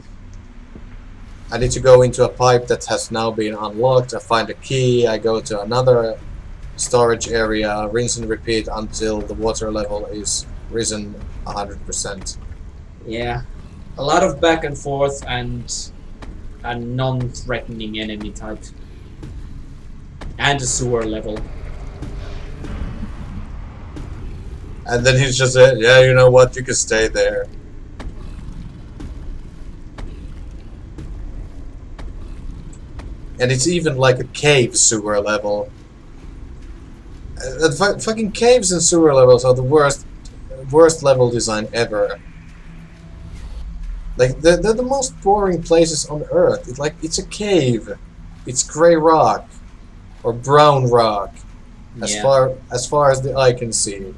I need to go into a pipe that has now been unlocked. I find a key, I go to another storage area, rinse and repeat until the water level is risen 100%. Yeah. A lot of back and forth and a non-threatening enemy type. And a sewer level. And then he's just said, yeah, you know what, you can stay there. And it's even like a cave sewer level. Fucking caves and sewer levels are the worst level design ever. Like they're the most boring places on Earth. It's a cave. It's grey rock or brown rock, as Yeah. far as the eye can see.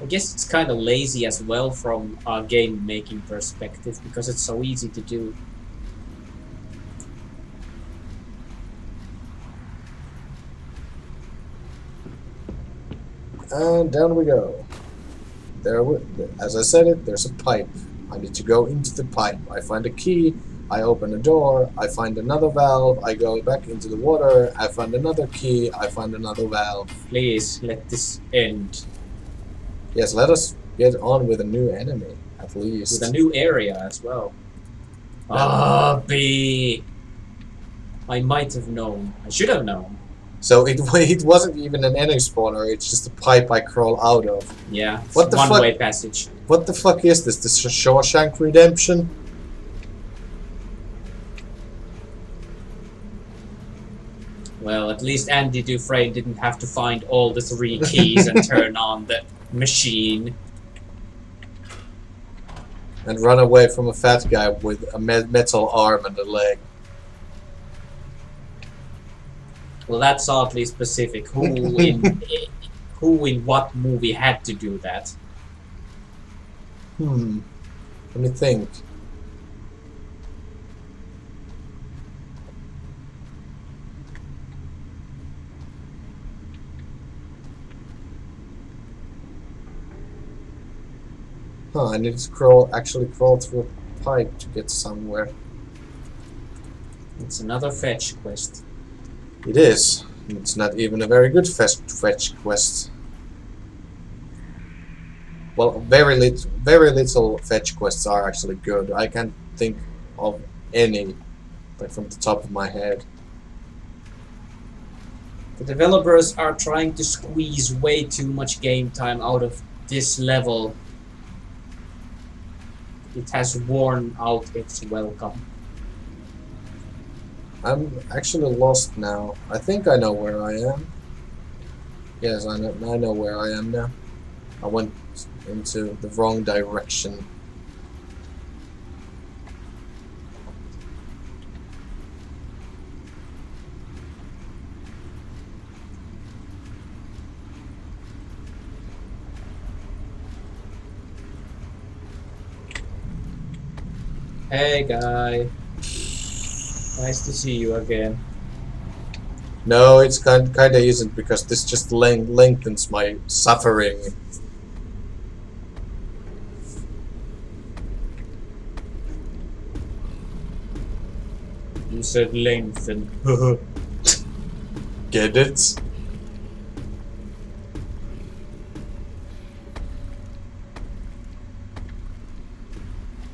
I guess it's kind of lazy as well from a game making perspective because it's so easy to do. And down we go. As I said it, there's a pipe. I need to go into the pipe. I find a key, I open a door, I find another valve, I go back into the water, I find another key, I find another valve. Please let this end Yes, let us get on with a new enemy, at least. with a new area as well. Ah, B. I might have known. I should have known. So it wasn't even an enemy spawner, it's just a pipe I crawl out of. Yeah, it's What the fuck? one-way passage. What the fuck is this? This Shawshank Redemption? Well, at least Andy Dufresne didn't have to find all the 3 keys and turn on the machine. And run away from a fat guy with a metal arm and a leg. Well, that's oddly specific. Who in what movie had to do that? Let me think. I need to actually crawl through a pipe to get somewhere. It's another fetch quest. It is. It's not even a very good fetch quest. Well, very little fetch quests are actually good. I can't think of any, like from the top of my head. The developers are trying to squeeze way too much game time out of this level. It has worn out its welcome. I'm actually lost now. I think I know where I am. Yes, I know where I am now. I went into the wrong direction. Hey guy. Nice to see you again. No, it's kinda isn't, because this just lengthens my suffering. You said lengthen. Get it?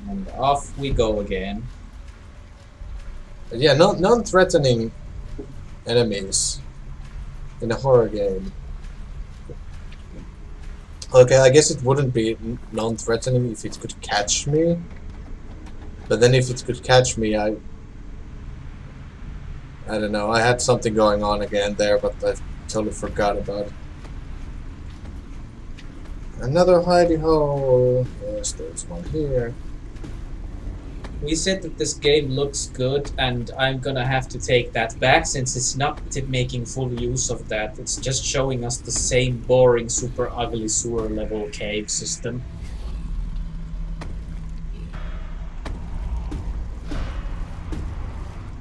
And off we go again. Yeah, non-threatening enemies in a horror game. Okay, I guess it wouldn't be non-threatening if it could catch me. But then if it could catch me, I don't know, I had something going on again there, but I totally forgot about it. Another hidey hole. Yes, there's one here. We said that this game looks good, and I'm gonna have to take that back since it's not making full use of that. It's just showing us the same boring, super ugly sewer level cave system.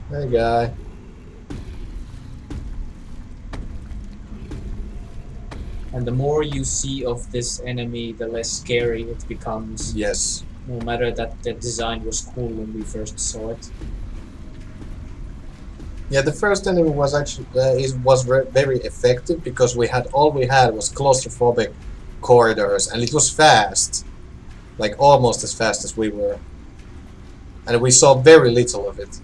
Hey, guy. And the more you see of this enemy, the less scary it becomes. Yes. No matter that the design was cool when we first saw it. Yeah, the first enemy was actually very effective because all we had was claustrophobic corridors, and it was fast, like almost as fast as we were, and we saw very little of it.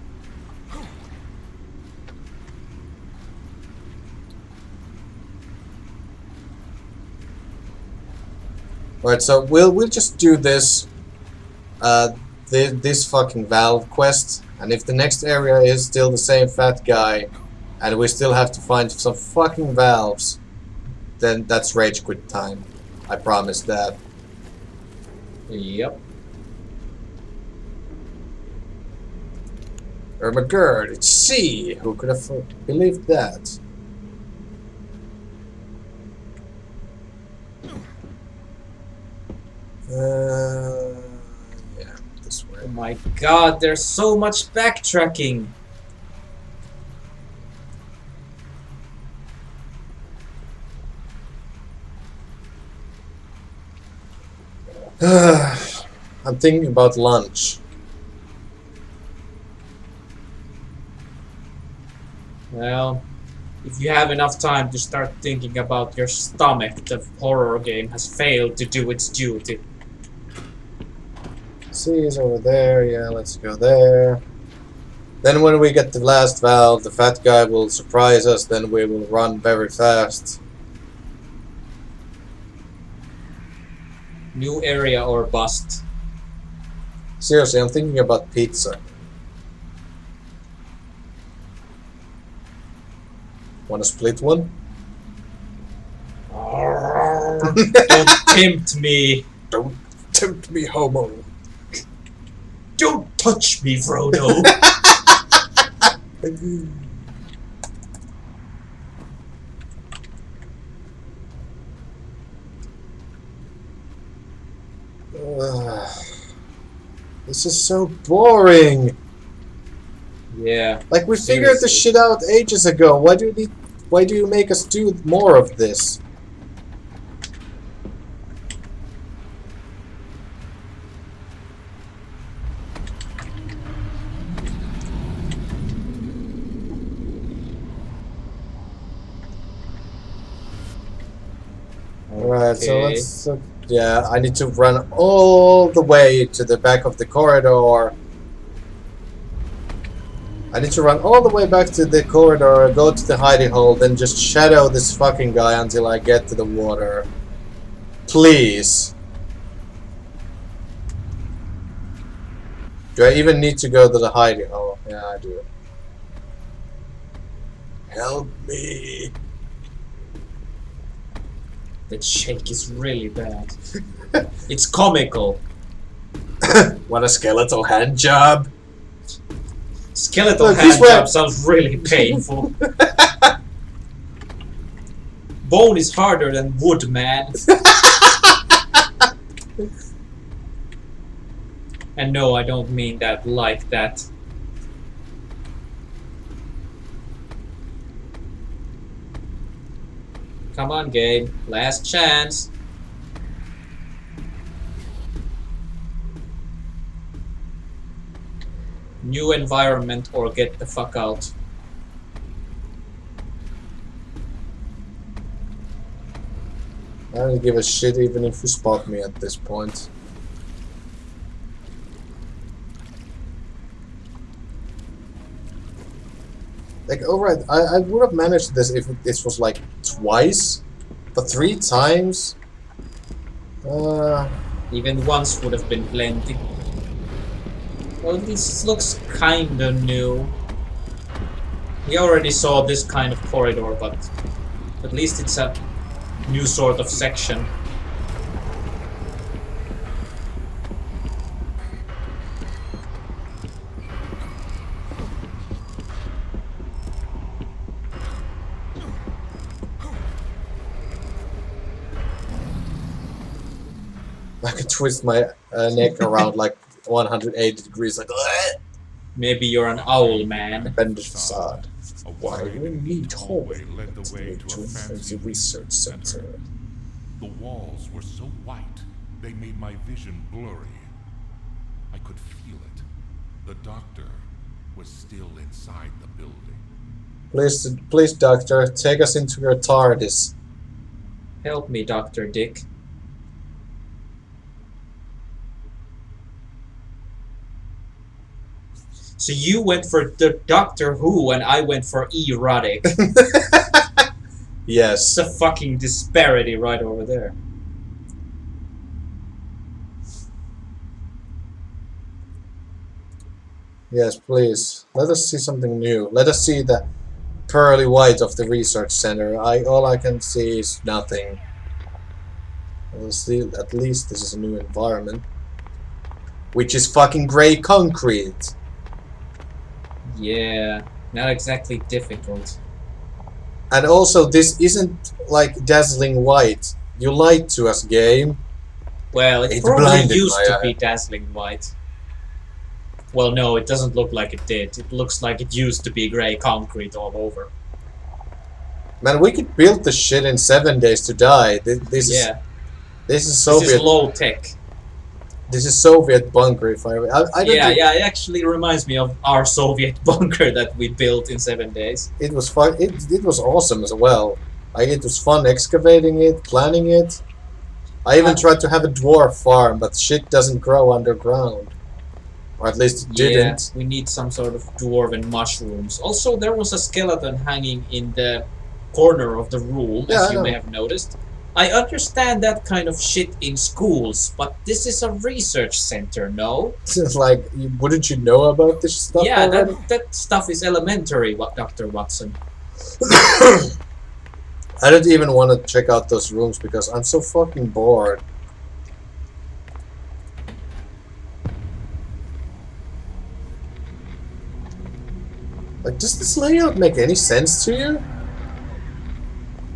Alright, so we'll just do this this fucking valve quest, and if the next area is still the same fat guy and we still have to find some fucking valves, then that's rage quit time. I promise that. Yep. Ermagerd, it's C! Who could have believed that? Yeah, this way. Oh my god, there's so much backtracking! I'm thinking about lunch. Well, if you have enough time to start thinking about your stomach, the horror game has failed to do its duty. C is over there, yeah, let's go there. Then when we get the last valve, the fat guy will surprise us, then we will run very fast. New area or bust. Seriously, I'm thinking about pizza. Wanna split one? Don't tempt me! Don't tempt me, homo. Don't touch me, Frodo! This is so boring. Yeah. Like we figured this shit out ages ago. Why do you make us do more of this? Alright, so let's... yeah, I need to run all the way to the back of the corridor. I need to run all the way back to the corridor, go to the hidey hole, then just shadow this fucking guy until I get to the water. Please. Do I even need to go to the hidey hole? Yeah, I do. Help me. That shake is really bad. It's comical. What a skeletal hand job. Skeletal Look, hand job sounds really painful. Bone is harder than wood, man. And no, I don't mean that like that. Come on, Gabe. Last chance. New environment or get the fuck out. I don't give a shit even if you spot me at this point. Like, alright, I would have managed this if this was like twice, but 3 times? Even once would have been plenty. Well, this looks kinda new. We already saw this kind of corridor, but at least it's a new sort of section. I could twist my neck around like 180 degrees, like, Maybe you're an owl, man. bend the facade. A Why wide, we need deep hallway led the way to a fancy research center. The walls were so white, they made my vision blurry. I could feel it. The doctor was still inside the building. Please, doctor, take us into your TARDIS. Help me, Dr. Dick. So you went for the Doctor Who and I went for erotic. Yes. It's a fucking disparity right over there. Yes, please. Let us see something new. Let us see the pearly white of the research center. All I can see is nothing. We'll see, at least this is a new environment. Which is fucking grey concrete. Yeah, not exactly difficult. And also, this isn't like dazzling white. You lied to us, game. Well, it It probably blinded used my to eye. be dazzling white. Well, no, it doesn't look like it did. It looks like it used to be grey concrete all over. Man, we could build the shit in 7 days to die. This Yeah, is Soviet. this is low tech. This is Soviet bunker. If I don't Yeah, think- yeah, it actually reminds me of our Soviet bunker that we built in 7 days. It was fun. It was awesome as well. Like, it was fun excavating it, planning it. I even tried to have a dwarf farm, but shit doesn't grow underground. Or at least it didn't. Yeah, we need some sort of dwarven mushrooms. Also, there was a skeleton hanging in the corner of the room, Yeah, as I you may know. have noticed. I understand that kind of shit in schools, but this is a research center, no? It's like, wouldn't you know about this stuff Yeah, already? that stuff is elementary, Dr. Watson. I don't even want to check out those rooms because I'm so fucking bored. Like, does this layout make any sense to you?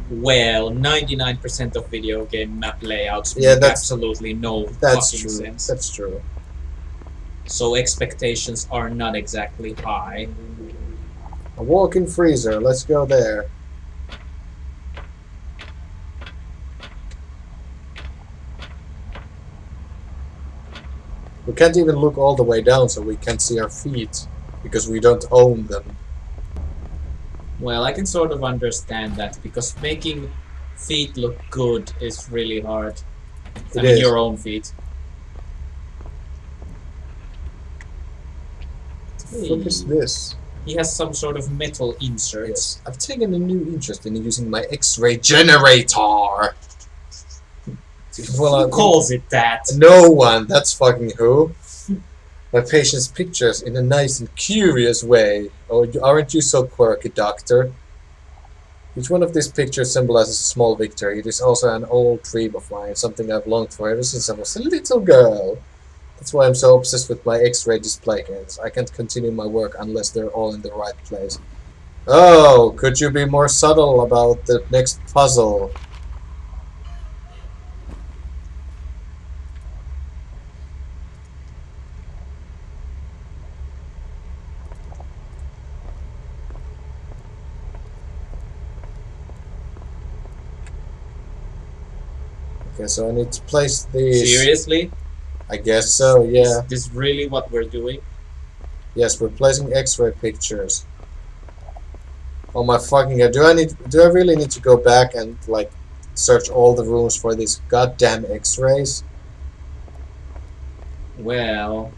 Well, 99% of video game map layouts Yeah, make that's- absolutely no That's fucking true. sense. That's true. So expectations are not exactly high. A walk-in freezer. Let's go there. We can't even look all the way down, so we can't see our feet because we don't own them. Well, I can sort of understand that, because making feet look good is really hard. It I mean, is. your own feet. What is this? He has some sort of metal inserts. Yes, I've taken a new interest in using my X-ray generator. Well, Who calls it that? no one. That's fucking who. My patient's pictures in a nice and curious way. Oh, aren't you so quirky, doctor? Each one of these pictures symbolizes a small victory. It is also an old dream of mine, something I've longed for ever since I was a little girl. That's why I'm so obsessed with my X-ray display case. I can't continue my work unless they're all in the right place. Oh, could you be more subtle about the next puzzle? Okay, so I need to place these. Seriously? I guess so, yeah. Is this really what we're doing? Yes, we're placing X-ray pictures. Oh my fucking god! Do I really need to go back and like search all the rooms for these goddamn X-rays? Well,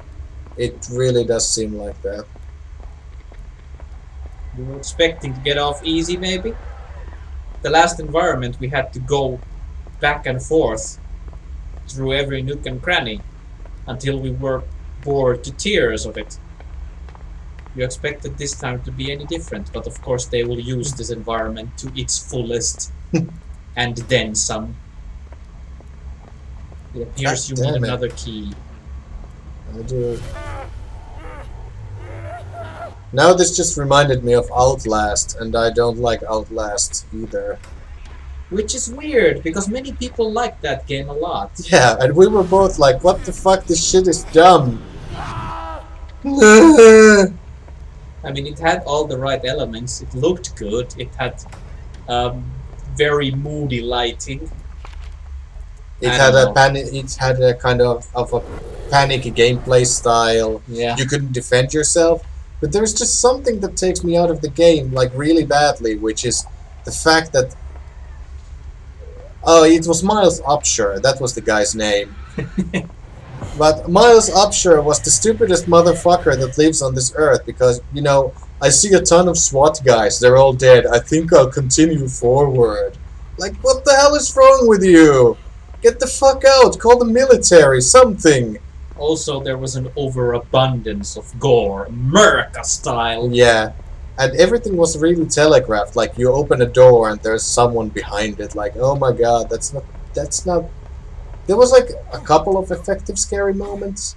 It really does seem like that. You were expecting to get off easy, maybe? The last environment we had to go back and forth through every nook and cranny until we were bored to tears of it. You expected this time to be any different, but of course they will use this environment to its fullest and then some. It appears God you need damn it. another key. I do. Now this just reminded me of Outlast, and I don't like Outlast either. Which is weird, because many people like that game a lot. Yeah, and we were both like, what the fuck, this shit is dumb. I mean, it had all the right elements. It looked good. It had very moody lighting. It I had don't a know. panic. It had a kind of a panic gameplay style. Yeah. You couldn't defend yourself, but there's just something that takes me out of the game like really badly, which is the fact that it was Miles Upshur. That was the guy's name. But Miles Upshur was the stupidest motherfucker that lives on this earth because, you know, I see a ton of SWAT guys. They're all dead. I think I'll continue forward. Like, what the hell is wrong with you? Get the fuck out. Call the military. Something. Also, there was an overabundance of gore, America style. Yeah. And everything was really telegraphed. Like, you open a door and there's someone behind it. Like, oh my god, that's not... There was like a couple of effective scary moments,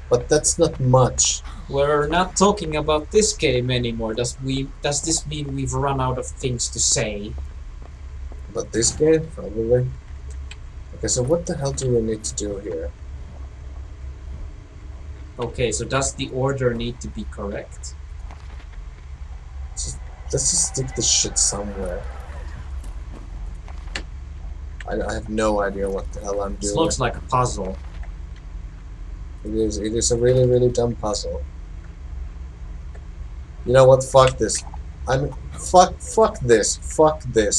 but that's not much. We're not talking about this game anymore. Does this mean we've run out of things to say? But this game, probably. Okay, so what the hell do we need to do here? Okay, so does the order need to be correct? Let's just stick this shit somewhere. I have no idea what the hell I'm doing. This looks like a puzzle. It is a really, really dumb puzzle. You know what? Fuck this. Fuck this. Fuck this.